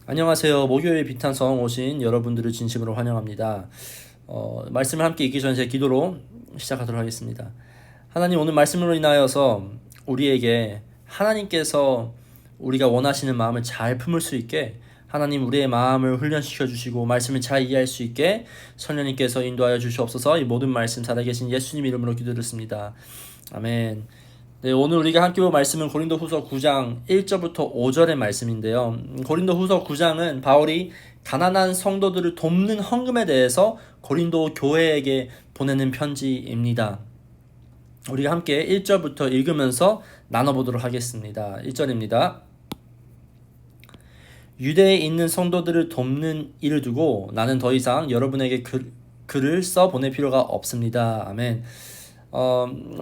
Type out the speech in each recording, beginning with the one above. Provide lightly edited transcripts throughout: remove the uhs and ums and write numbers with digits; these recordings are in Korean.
안녕하세요. 목요일 비탄성 오신 여러분들을 진심으로 환영합니다. 말씀을 함께 읽기 전에 제 기도로 시작하도록 하겠습니다. 하나님, 오늘 말씀으로 인하여서 우리에게 하나님께서 우리가 원하시는 마음을 잘 품을 수 있게 하나님 우리의 마음을 훈련시켜 주시고 말씀을 잘 이해할 수 있게 성령님께서 인도하여 주시옵소서. 이 모든 말씀 살아계신 예수님 이름으로 기도드렸습니다. 아멘. 네, 오늘 우리가 함께 볼 말씀은 고린도후서 9장 1절부터 5절의 말씀인데요. 고린도후서 9장은 바울이 가난한 성도들을 돕는 헌금에 대해서 고린도 교회에게 보내는 편지입니다. 우리가 함께 1절부터 읽으면서 나눠보도록 하겠습니다. 1절입니다. 유대에 있는 성도들을 돕는 일을 두고 나는 더 이상 여러분에게 글을 써 보낼 필요가 없습니다. 아멘.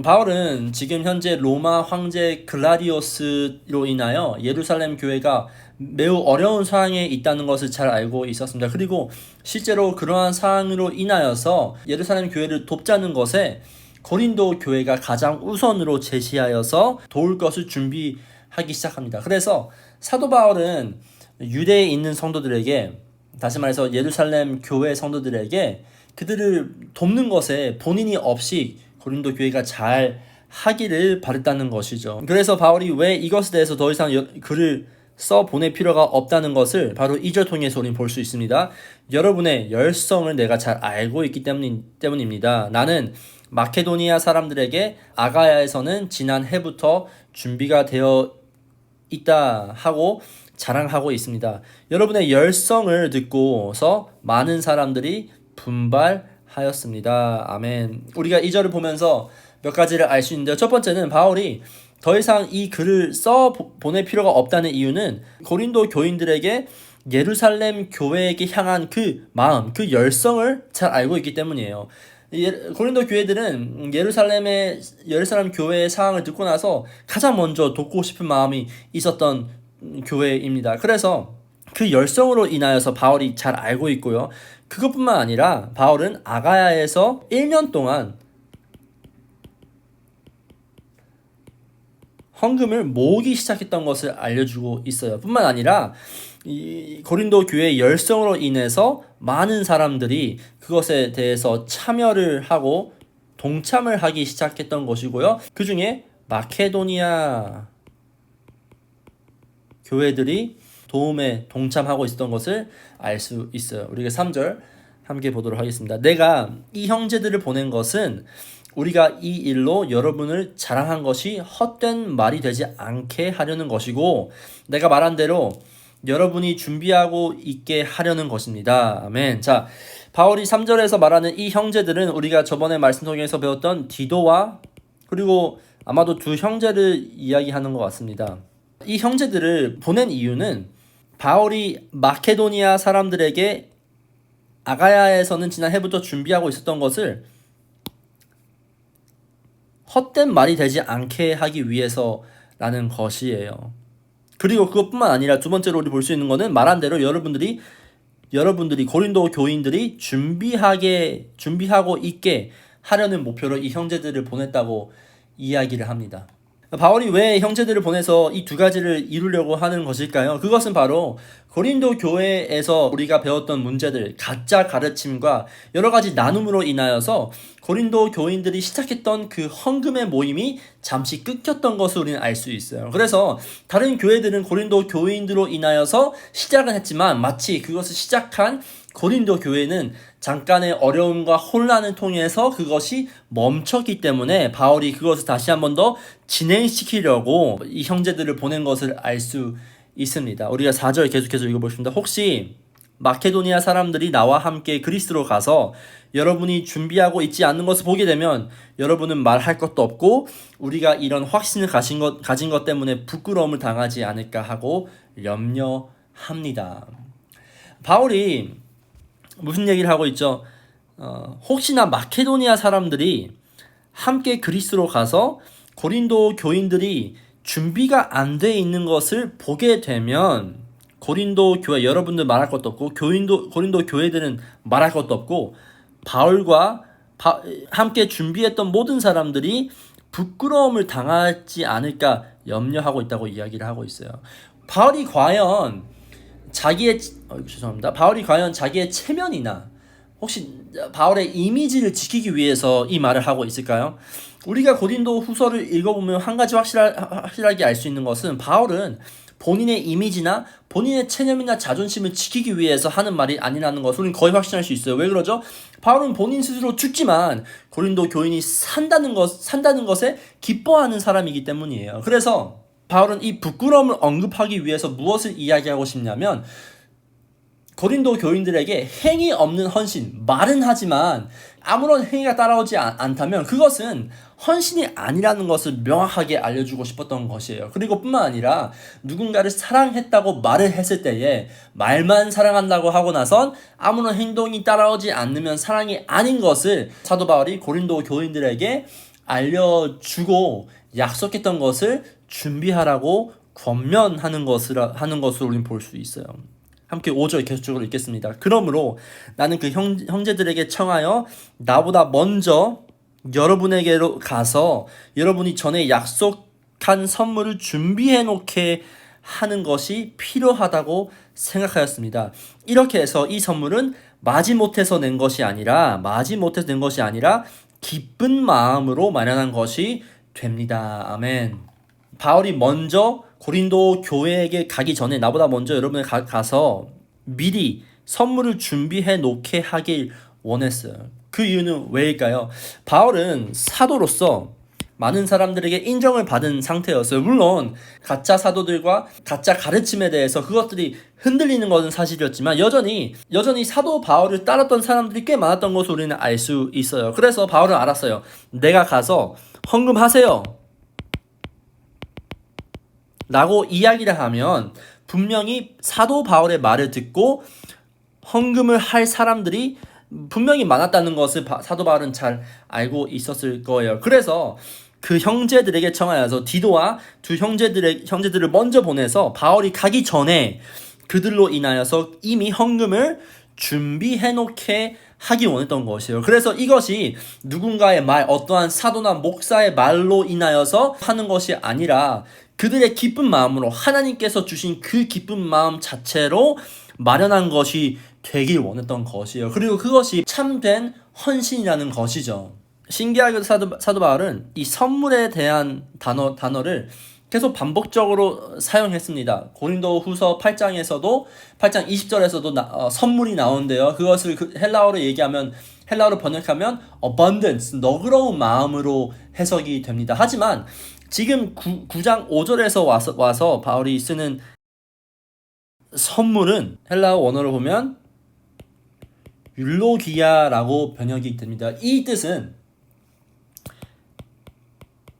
바울은 지금 현재 로마 황제 글라디오스로 인하여 예루살렘 교회가 매우 어려운 상황에 있다는 것을 잘 알고 있었습니다. 그리고 실제로 그러한 상황으로 인하여서 예루살렘 교회를 돕자는 것에 고린도 교회가 가장 우선으로 제시하여서 도울 것을 준비하기 시작합니다. 그래서 사도 바울은 유대에 있는 성도들에게, 다시 말해서 예루살렘 교회 성도들에게 그들을 돕는 것에 본인이 없이 고린도 교회가 잘 하기를 바랬다는 것이죠. 그래서 바울이 왜 이것에 대해서 더 이상 글을 써 보낼 필요가 없다는 것을 바로 2절 통해서 우리는 볼 수 있습니다. 여러분의 열성을 내가 잘 알고 있기 때문입니다. 나는 마케도니아 사람들에게 아가야에서는 지난 해부터 준비가 되어 있다 하고 자랑하고 있습니다. 여러분의 열성을 듣고서 많은 사람들이 분발하였습니다. 아멘. 우리가 이 절을 보면서 몇 가지를 알 수 있는데요. 첫 번째는 바울이 더 이상 이 글을 써 보낼 필요가 없다는 이유는 고린도 교인들에게 예루살렘 교회에게 향한 그 마음, 그 열성을 잘 알고 있기 때문이에요. 고린도 교회들은 예루살렘 교회의 상황을 듣고 나서 가장 먼저 돕고 싶은 마음이 있었던 교회입니다. 그래서 그 열성으로 인하여서 바울이 잘 알고 있고요. 그것뿐만 아니라 바울은 아가야에서 1년 동안 헌금을 모으기 시작했던 것을 알려주고 있어요. 뿐만 아니라 이 고린도 교회의 열성으로 인해서 많은 사람들이 그것에 대해서 참여를 하고 동참을 하기 시작했던 것이고요. 그 중에 마케도니아 교회들이 도움에 동참하고 있었던 것을 알 수 있어요. 우리가 3절 함께 보도록 하겠습니다. 내가 이 형제들을 보낸 것은 우리가 이 일로 여러분을 자랑한 것이 헛된 말이 되지 않게 하려는 것이고 내가 말한 대로 여러분이 준비하고 있게 하려는 것입니다. 아멘. 자, 바울이 3절에서 말하는 이 형제들은 우리가 저번에 말씀 통해서 배웠던 디도와 그리고 아마도 두 형제를 이야기하는 것 같습니다. 이 형제들을 보낸 이유는 바울이 마케도니아 사람들에게 아가야에서는 지난 해부터 준비하고 있었던 것을 헛된 말이 되지 않게 하기 위해서라는 것이에요. 그리고 그것뿐만 아니라 두 번째로 우리 볼 수 있는 것은 말한 대로 여러분들이 고린도 교인들이 준비하고 있게 하려는 목표로 이 형제들을 보냈다고 이야기를 합니다. 바울이 왜 형제들을 보내서 이 두 가지를 이루려고 하는 것일까요? 그것은 바로 고린도 교회에서 우리가 배웠던 문제들, 가짜 가르침과 여러 가지 나눔으로 인하여서 고린도 교인들이 시작했던 그 헌금의 모임이 잠시 끊겼던 것을 우리는 알 수 있어요. 그래서 다른 교회들은 고린도 교인들로 인하여서 시작은 했지만 마치 그것을 시작한 고린도 교회는 잠깐의 어려움과 혼란을 통해서 그것이 멈췄기 때문에 바울이 그것을 다시 한 번 더 진행시키려고 이 형제들을 보낸 것을 알 수 있습니다. 우리가 4절 계속해서 읽어보겠습니다. 혹시 마케도니아 사람들이 나와 함께 그리스로 가서 여러분이 준비하고 있지 않는 것을 보게 되면 여러분은 말할 것도 없고 우리가 이런 확신을 가진 것 때문에 부끄러움을 당하지 않을까 하고 염려합니다. 바울이 무슨 얘기를 하고 있죠? 혹시나 마케도니아 사람들이 함께 그리스로 가서 고린도 교인들이 준비가 안 돼 있는 것을 보게 되면 고린도 교회 여러분들 말할 것도 없고 고린도 교회들은 말할 것도 없고 바울과 함께 준비했던 모든 사람들이 부끄러움을 당하지 않을까 염려하고 있다고 이야기를 하고 있어요. 바울이 과연 죄송합니다. 바울이 과연 자기의 체면이나 혹시 바울의 이미지를 지키기 위해서 이 말을 하고 있을까요? 우리가 고린도 후서를 읽어보면 한 가지 확실하게 알 수 있는 것은 바울은 본인의 이미지나 본인의 체념이나 자존심을 지키기 위해서 하는 말이 아니라는 것을 우리는 거의 확신할 수 있어요. 왜 그러죠? 바울은 본인 스스로 죽지만 고린도 교인이 산다는 것에 기뻐하는 사람이기 때문이에요. 그래서 바울은 이 부끄러움을 언급하기 위해서 무엇을 이야기하고 싶냐면 고린도 교인들에게 행위 없는 헌신, 말은 하지만 아무런 행위가 따라오지 않다면 그것은 헌신이 아니라는 것을 명확하게 알려주고 싶었던 것이에요. 그리고 뿐만 아니라 누군가를 사랑했다고 말을 했을 때에 말만 사랑한다고 하고 나선 아무런 행동이 따라오지 않으면 사랑이 아닌 것을 사도 바울이 고린도 교인들에게 알려주고 약속했던 것을 준비하라고 권면하는 것을 우리는 볼 수 있어요. 함께 5절 계속적으로 읽겠습니다. 그러므로 나는 그 형제들에게 청하여 나보다 먼저 여러분에게로 가서 여러분이 전에 약속한 선물을 준비해 놓게 하는 것이 필요하다고 생각하였습니다. 이렇게 해서 이 선물은 마지못해서 낸 것이 아니라 기쁜 마음으로 마련한 것이 됩니다. 아멘. 바울이 먼저 고린도 교회에게 가기 전에 나보다 먼저 여러분이 가서 미리 선물을 준비해 놓게 하길 원했어요. 그 이유는 왜일까요? 바울은 사도로서 많은 사람들에게 인정을 받은 상태였어요. 물론 가짜 사도들과 가짜 가르침에 대해서 그것들이 흔들리는 것은 사실이었지만 여전히 사도 바울을 따랐던 사람들이 꽤 많았던 것을 우리는 알 수 있어요. 그래서 바울은 알았어요. 내가 가서 헌금하세요 라고 이야기를 하면 분명히 사도 바울의 말을 듣고 헌금을 할 사람들이 분명히 많았다는 것을 사도 바울은 잘 알고 있었을 거예요. 그래서 그 형제들에게 청하여서 디도와 두 형제들을 먼저 보내서 바울이 가기 전에 그들로 인하여서 이미 헌금을 준비해 놓게 하기 원했던 것이에요. 그래서 이것이 누군가의 말, 어떠한 사도나 목사의 말로 인하여서 하는 것이 아니라 그들의 기쁜 마음으로 하나님께서 주신 그 기쁜 마음 자체로 마련한 것이 되길 원했던 것이에요. 그리고 그것이 참된 헌신이라는 것이죠. 신기하게도 사도 바울은 이 선물에 대한 단어를 계속 반복적으로 사용했습니다. 고린도 후서 8장에서도 8장 20절에서도 선물이 나오는데요. 그것을 헬라어로 번역하면 abundance, 너그러운 마음으로 해석이 됩니다. 하지만 지금 9장 5절에서 와서 바울이 쓰는 선물은 헬라어 원어로 보면 율로기아라고 번역이 됩니다. 이 뜻은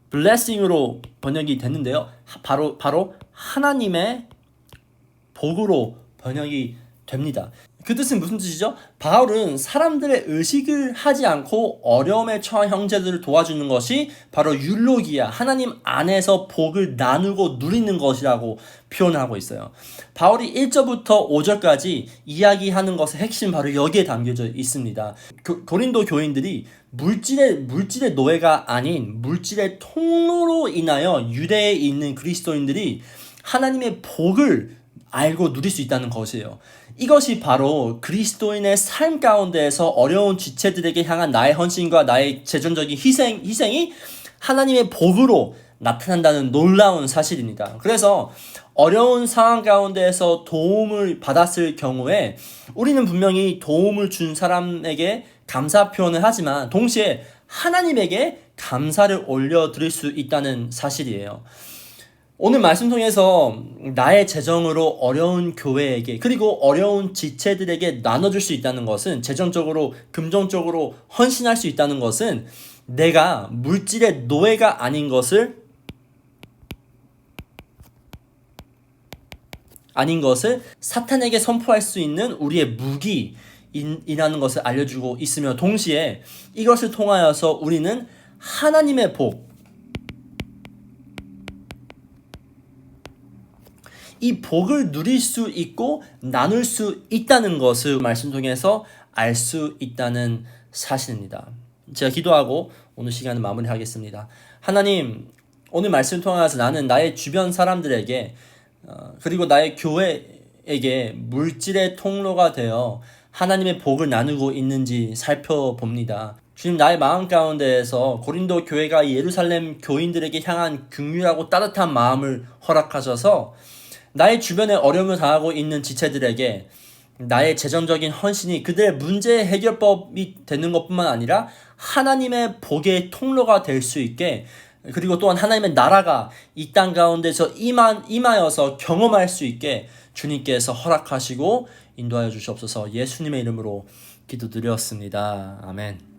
blessing으로 번역이 됐는데요. 바로 하나님의 복으로 번역이 됩니다. 그 뜻은 무슨 뜻이죠? 바울은 사람들의 의식을 하지 않고 어려움에 처한 형제들을 도와주는 것이 바로 율로기아, 하나님 안에서 복을 나누고 누리는 것이라고 표현하고 있어요. 바울이 1절부터 5절까지 이야기하는 것의 핵심 바로 여기에 담겨져 있습니다. 고린도 교인들이 물질의 노예가 아닌 물질의 통로로 인하여 유대에 있는 그리스도인들이 하나님의 복을 알고 누릴 수 있다는 것이에요. 이것이 바로 그리스도인의 삶 가운데에서 어려운 지체들에게 향한 나의 헌신과 나의 재정적인 희생이 하나님의 복으로 나타난다는 놀라운 사실입니다. 그래서 어려운 상황 가운데에서 도움을 받았을 경우에 우리는 분명히 도움을 준 사람에게 감사 표현을 하지만 동시에 하나님에게 감사를 올려드릴 수 있다는 사실이에요. 오늘 말씀 통해서 나의 재정으로 어려운 교회에게 그리고 어려운 지체들에게 나눠줄 수 있다는 것은 재정적으로 금전적으로 헌신할 수 있다는 것은 내가 물질의 노예가 아닌 것을 사탄에게 선포할 수 있는 우리의 무기이라는 것을 알려주고 있으며 동시에 이것을 통하여서 우리는 하나님의 복, 이 복을 누릴 수 있고 나눌 수 있다는 것을 말씀 통해서 알 수 있다는 사실입니다. 제가 기도하고 오늘 시간을 마무리하겠습니다. 하나님, 오늘 말씀 통해서 나는 나의 주변 사람들에게 그리고 나의 교회 에게 물질의 통로가 되어 하나님의 복을 나누고 있는지 살펴봅니다. 주님, 나의 마음 가운데에서 고린도 교회가 예루살렘 교인들에게 향한 긍휼하고 따뜻한 마음을 허락하셔서 나의 주변에 어려움을 당하고 있는 지체들에게 나의 재정적인 헌신이 그들의 문제 해결법이 되는 것뿐만 아니라 하나님의 복의 통로가 될 수 있게, 그리고 또한 하나님의 나라가 이 땅 가운데서 임하여서 경험할 수 있게 주님께서 허락하시고 인도하여 주시옵소서. 예수님의 이름으로 기도드렸습니다. 아멘.